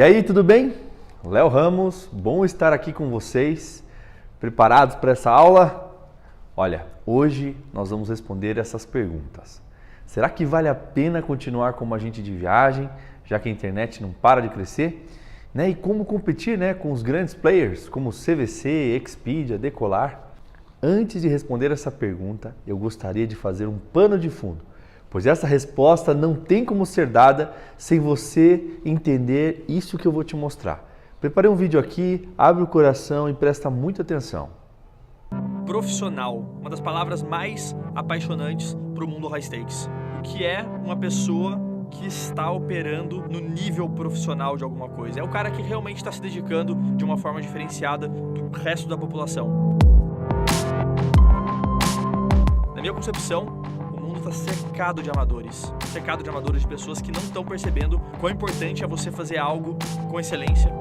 E aí, tudo bem? Léo Ramos, bom estar aqui com vocês. Preparados para essa aula? Olha, hoje nós vamos responder essas perguntas. Será que vale a pena continuar como agente de viagem, já que a internet não para de crescer? E como competir com os grandes players, como CVC, Expedia, Decolar? Antes de responder essa pergunta, eu gostaria de fazer um pano de fundo, pois essa resposta não tem como ser dada sem você entender isso que eu vou te mostrar. Preparei um vídeo aqui, abre o coração e presta muita atenção. Profissional, uma das palavras mais apaixonantes para o mundo high stakes. O que é uma pessoa que está operando no nível profissional de alguma coisa? É o cara que realmente está se dedicando de uma forma diferenciada do resto da população. Na minha concepção, o mundo está cercado de amadores. Cercado de amadores, de pessoas que não estão percebendo quão importante é você fazer algo com excelência.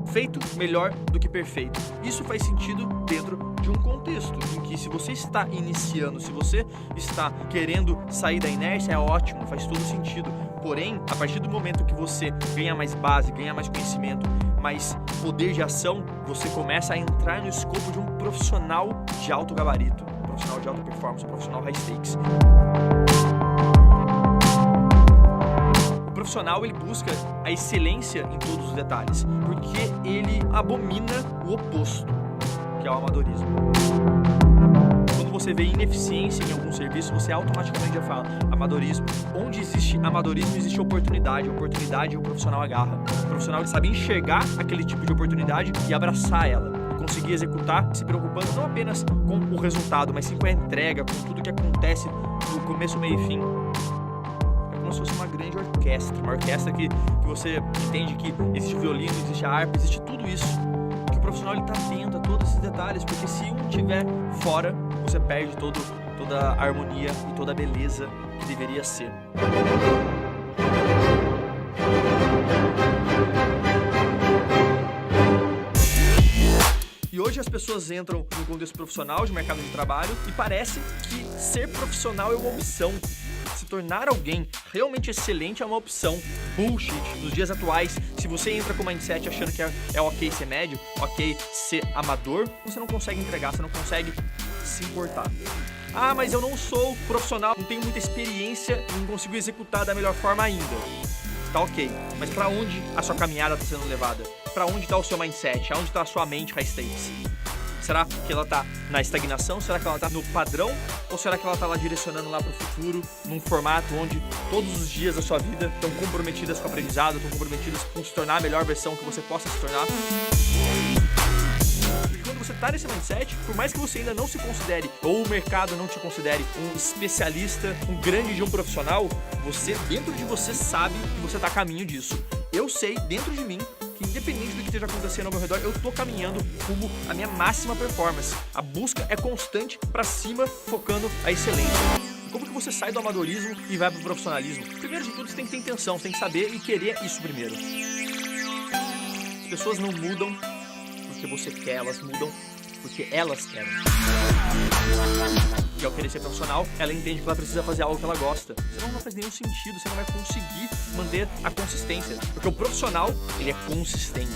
Feito melhor do que perfeito. Isso faz sentido dentro de um contexto em que, se você está iniciando, se você está querendo sair da inércia, é ótimo, faz todo sentido. Porém, a partir do momento que você ganha mais base, ganha mais conhecimento, mais poder de ação, você começa a entrar no escopo de um profissional de alto gabarito, um profissional de alta performance, um profissional high stakes. O profissional, ele busca a excelência em todos os detalhes, porque ele abomina o oposto, que é o amadorismo. Quando você vê ineficiência em algum serviço, você automaticamente já fala amadorismo. Onde existe amadorismo, existe oportunidade. Oportunidade o profissional agarra. O profissional, ele sabe enxergar aquele tipo de oportunidade e abraçar ela. E conseguir executar, se preocupando não apenas com o resultado, mas sim com a entrega, com tudo que acontece no começo, meio e fim. Como se fosse uma grande orquestra. Uma orquestra que você entende que existe o violino, existe a harpa, existe tudo isso. Que o profissional está atento a todos esses detalhes, porque se um estiver fora, você perde toda a harmonia e toda a beleza que deveria ser. E hoje as pessoas entram no contexto profissional, de mercado de trabalho, e parece que ser profissional é uma opção. Se tornar alguém realmente excelente é uma opção. Bullshit. Nos dias atuais, se você entra com o mindset achando que é ok ser médio, ok ser amador, você não consegue entregar, você não consegue se importar. Ah, mas eu não sou profissional, não tenho muita experiência e não consigo executar da melhor forma ainda. Tá ok, mas para onde a sua caminhada está sendo levada? Para onde está o seu mindset? Aonde está a sua mente high stakes? Será que ela está na estagnação? Será que ela está no padrão? Ou será que ela está lá direcionando lá para o futuro, num formato onde todos os dias da sua vida estão comprometidas com o aprendizado, estão comprometidas com se tornar a melhor versão que você possa se tornar? Porque quando você está nesse mindset, por mais que você ainda não se considere, ou o mercado não te considere um especialista, um grande de um profissional, você, dentro de você, sabe que você está a caminho disso. Eu sei, dentro de mim, que independente do que esteja acontecendo ao meu redor, eu tô caminhando rumo à minha máxima performance. A busca é constante para cima, focando a excelência. Como que você sai do amadorismo e vai pro profissionalismo? Primeiro de tudo, você tem que ter intenção, você tem que saber e querer isso primeiro. As pessoas não mudam porque você quer, elas mudam porque elas querem. E ao querer ser profissional, ela entende que ela precisa fazer algo que ela gosta. Senão não faz nenhum sentido, você não vai conseguir manter a consistência. Porque o profissional, ele é consistente.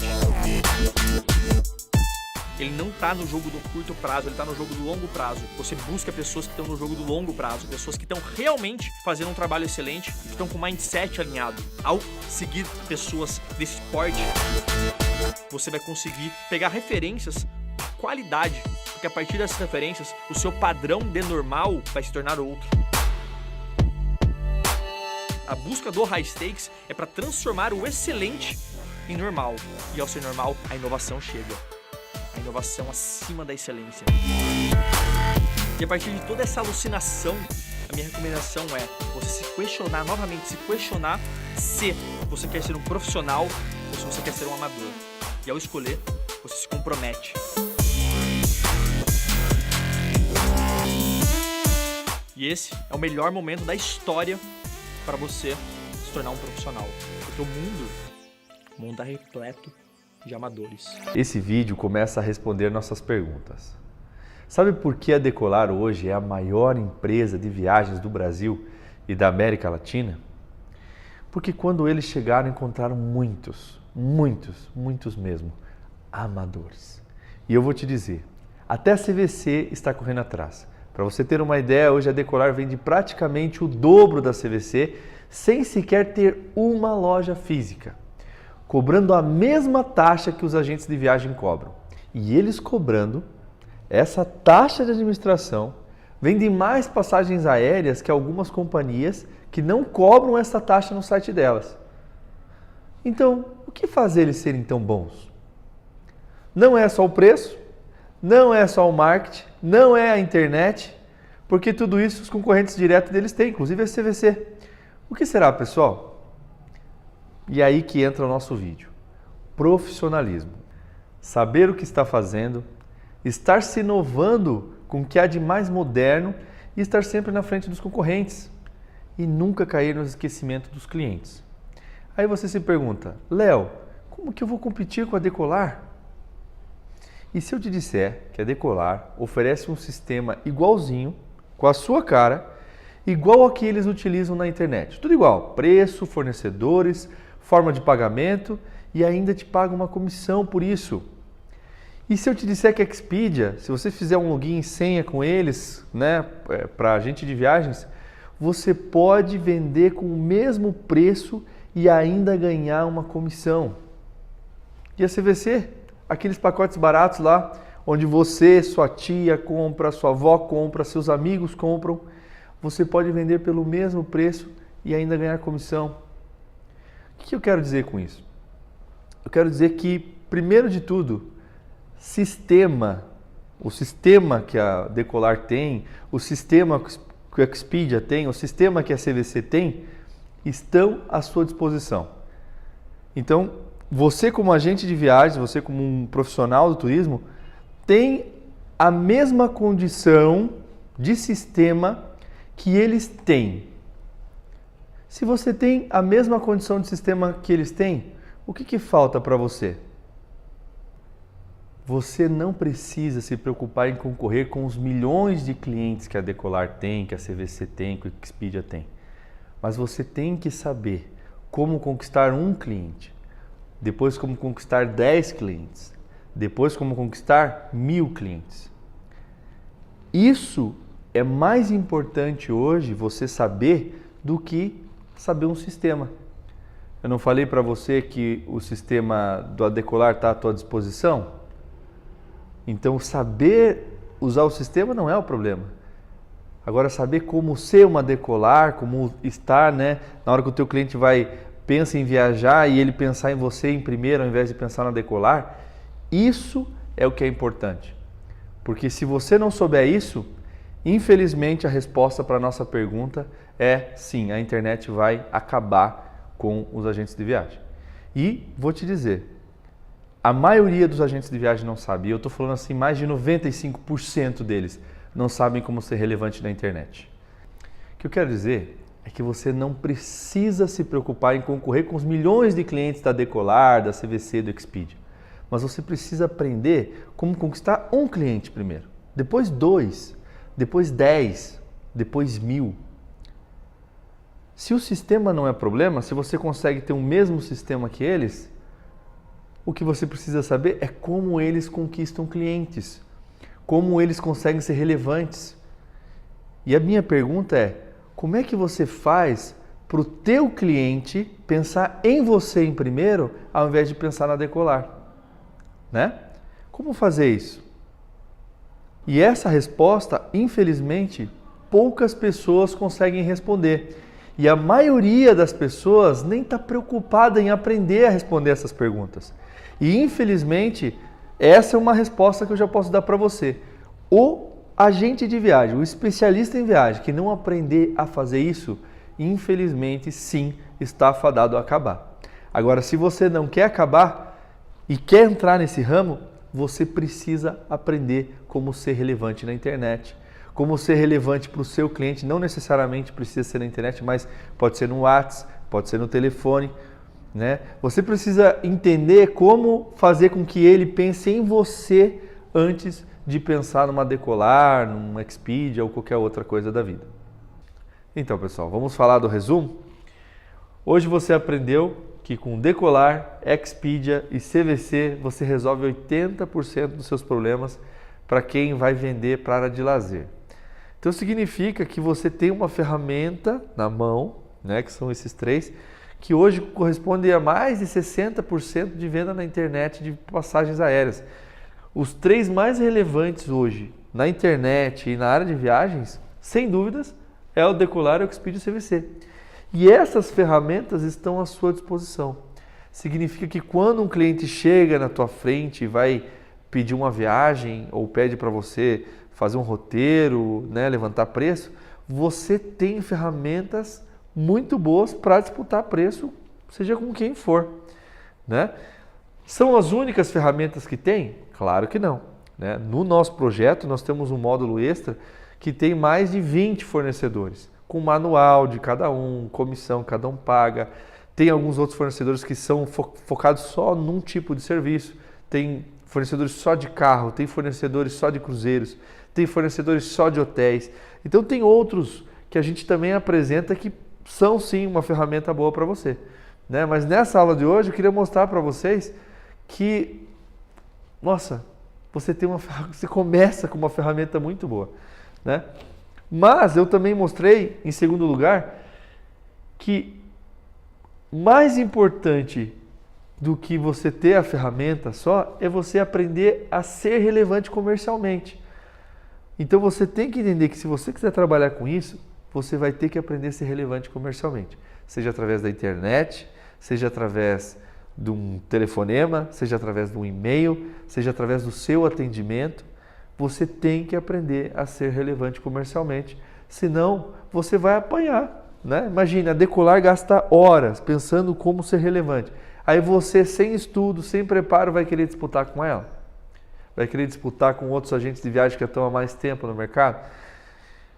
Ele não está no jogo do curto prazo, ele está no jogo do longo prazo. Você busca pessoas que estão no jogo do longo prazo, pessoas que estão realmente fazendo um trabalho excelente e que estão com o mindset alinhado. Ao seguir pessoas desse porte, você vai conseguir pegar referências de qualidade, porque a partir dessas referências, o seu padrão de normal vai se tornar outro. A busca do high stakes é para transformar o excelente em normal. E ao ser normal, a inovação chega. A inovação acima da excelência. E a partir de toda essa alucinação, a minha recomendação é você se questionar novamente, se questionar se você quer ser um profissional ou se você quer ser um amador. E ao escolher, você se compromete. E esse é o melhor momento da história para você se tornar um profissional. Porque o mundo está repleto de amadores. Esse vídeo começa a responder nossas perguntas. Sabe por que a Decolar hoje é a maior empresa de viagens do Brasil e da América Latina? Porque quando eles chegaram, encontraram muitos mesmo, amadores. E eu vou te dizer, até a CVC está correndo atrás. Para você ter uma ideia, hoje a Decolar vende praticamente o dobro da CVC, sem sequer ter uma loja física, cobrando a mesma taxa que os agentes de viagem cobram. E eles cobrando essa taxa de administração, vendem mais passagens aéreas que algumas companhias que não cobram essa taxa no site delas. Então, o que faz eles serem tão bons? Não é só o preço, não é só o marketing, não é a internet, porque tudo isso os concorrentes diretos deles têm, inclusive a CVC. O que será, pessoal? E aí que entra o nosso vídeo. Profissionalismo. Saber o que está fazendo, estar se inovando com o que há de mais moderno e estar sempre na frente dos concorrentes e nunca cair no esquecimento dos clientes. Aí você se pergunta, Léo, como que eu vou competir com a Decolar? E se eu te disser que a Decolar oferece um sistema igualzinho, com a sua cara, igual ao que eles utilizam na internet? Tudo igual, preço, fornecedores, forma de pagamento e ainda te paga uma comissão por isso. E se eu te disser que a Expedia, se você fizer um login e senha com eles, né, para agente de viagens, você pode vender com o mesmo preço e ainda ganhar uma comissão. E a CVC? Aqueles pacotes baratos lá, onde você, sua tia compra, sua avó compra, seus amigos compram, você pode vender pelo mesmo preço e ainda ganhar comissão. O que eu quero dizer com isso? Eu quero dizer que, primeiro de tudo, o sistema que a Decolar tem, o sistema que a Expedia tem, o sistema que a CVC tem, estão à sua disposição. Então, você como agente de viagens, você como um profissional do turismo, tem a mesma condição de sistema que eles têm. Se você tem a mesma condição de sistema que eles têm, o que falta para você? Você não precisa se preocupar em concorrer com os milhões de clientes que a Decolar tem, que a CVC tem, que a Expedia tem. Mas você tem que saber como conquistar um cliente, depois como conquistar 10 clientes, depois como conquistar 1000 clientes. Isso é mais importante hoje você saber do que saber um sistema. Eu não falei para você que o sistema do Decolar está à tua disposição? Então, saber usar o sistema não é o problema. Agora, saber como ser uma Decolar, como estar, né, na hora que o teu cliente pensa em viajar e ele pensar em você em primeiro, ao invés de pensar na Decolar, isso é o que é importante. Porque se você não souber isso, infelizmente a resposta para a nossa pergunta é sim, a internet vai acabar com os agentes de viagem. E vou te dizer, a maioria dos agentes de viagem não sabe, e eu estou falando assim, mais de 95% deles não sabem como ser relevante na internet. O que eu quero dizer é que você não precisa se preocupar em concorrer com os milhões de clientes da Decolar, da CVC, do Expedia. Mas você precisa aprender como conquistar um cliente primeiro, depois 2, depois 10, depois 1000. Se o sistema não é problema, se você consegue ter o mesmo sistema que eles, o que você precisa saber é como eles conquistam clientes, como eles conseguem ser relevantes. E a minha pergunta é, como é que você faz para o teu cliente pensar em você em primeiro, ao invés de pensar na Decolar? Né? Como fazer isso? E essa resposta, infelizmente, poucas pessoas conseguem responder. E a maioria das pessoas nem está preocupada em aprender a responder essas perguntas. E infelizmente, essa é uma resposta que eu já posso dar para você. O agente de viagem, o especialista em viagem, que não aprender a fazer isso, infelizmente sim, está fadado a acabar. Agora, se você não quer acabar e quer entrar nesse ramo, você precisa aprender como ser relevante na internet, como ser relevante para o seu cliente, não necessariamente precisa ser na internet, mas pode ser no WhatsApp, pode ser no telefone, né? Você precisa entender como fazer com que ele pense em você antes de pensar numa Decolar, numa Expedia ou qualquer outra coisa da vida. Então, pessoal, vamos falar do resumo? Hoje você aprendeu que com Decolar, Expedia e CVC você resolve 80% dos seus problemas para quem vai vender para a área de lazer. Então significa que você tem uma ferramenta na mão, né, que são esses 3, que hoje corresponde a mais de 60% de venda na internet de passagens aéreas. Os 3 mais relevantes hoje na internet e na área de viagens, sem dúvidas, é o Decolar, o Expedia e o CVC. E essas ferramentas estão à sua disposição. Significa que quando um cliente chega na tua frente e vai pedir uma viagem ou pede para você fazer um roteiro, né, levantar preço, você tem ferramentas muito boas para disputar preço, seja com quem for, né? São as únicas ferramentas que tem? Claro que não, né? No nosso projeto nós temos um módulo extra que tem mais de 20 fornecedores, com manual de cada um, comissão cada um paga. Tem alguns outros fornecedores que são focados só num tipo de serviço. Tem fornecedores só de carro, tem fornecedores só de cruzeiros, tem fornecedores só de hotéis. Então tem outros que a gente também apresenta que são sim uma ferramenta boa para você, né? Mas nessa aula de hoje eu queria mostrar para vocês que, nossa, você começa com uma ferramenta muito boa, né? Mas eu também mostrei, em segundo lugar, que mais importante do que você ter a ferramenta só é você aprender a ser relevante comercialmente. Então você tem que entender que se você quiser trabalhar com isso, você vai ter que aprender a ser relevante comercialmente. Seja através da internet, seja através de um telefonema, seja através de um e-mail, seja através do seu atendimento. Você tem que aprender a ser relevante comercialmente, senão você vai apanhar, né? Imagina, a Decolar gasta horas pensando como ser relevante. Aí você, sem estudo, sem preparo, vai querer disputar com ela? Vai querer disputar com outros agentes de viagem que estão há mais tempo no mercado?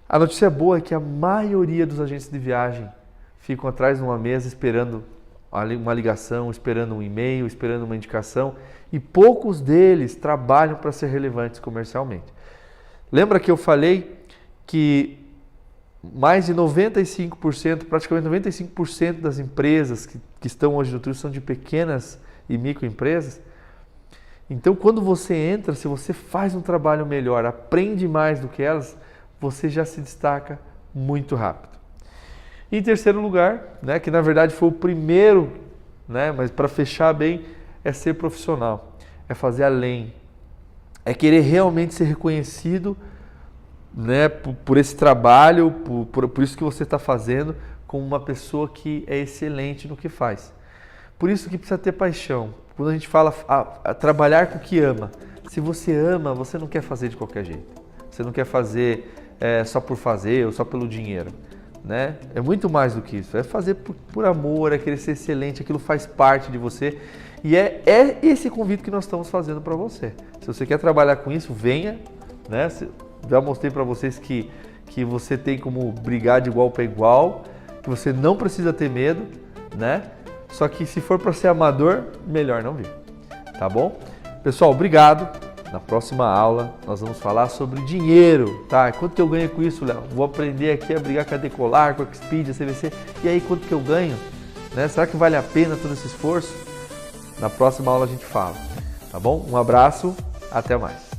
A notícia boa é que a maioria dos agentes de viagem ficam atrás de uma mesa esperando uma ligação, esperando um e-mail, esperando uma indicação, e poucos deles trabalham para ser relevantes comercialmente. Lembra que eu falei que mais de 95%, praticamente 95% das empresas que estão hoje no turismo são de pequenas e microempresas? Então, quando você entra, se você faz um trabalho melhor, aprende mais do que elas, você já se destaca muito rápido. Em terceiro lugar, né, que na verdade foi o primeiro, né, mas para fechar bem, é ser profissional, é fazer além, é querer realmente ser reconhecido, né, por esse trabalho, por isso que você está fazendo, como uma pessoa que é excelente no que faz. Por isso que precisa ter paixão. Quando a gente fala a trabalhar com o que ama, se você ama, você não quer fazer de qualquer jeito. Você não quer fazer só por fazer ou só pelo dinheiro, né? É muito mais do que isso. É fazer por amor, é querer ser excelente, aquilo faz parte de você. E é esse convite que nós estamos fazendo para você. Se você quer trabalhar com isso, venha, né? Já mostrei para vocês que você tem como brigar de igual para igual, que você não precisa ter medo, né? Só que se for para ser amador, melhor não vir, tá bom? Pessoal, obrigado. Na próxima aula nós vamos falar sobre dinheiro, tá? Quanto que eu ganho com isso, Léo? Vou aprender aqui a brigar com a Decolar, com a Expedia, CVC. E aí, quanto que eu ganho? Né? Será que vale a pena todo esse esforço? Na próxima aula a gente fala, tá bom? Um abraço, até mais.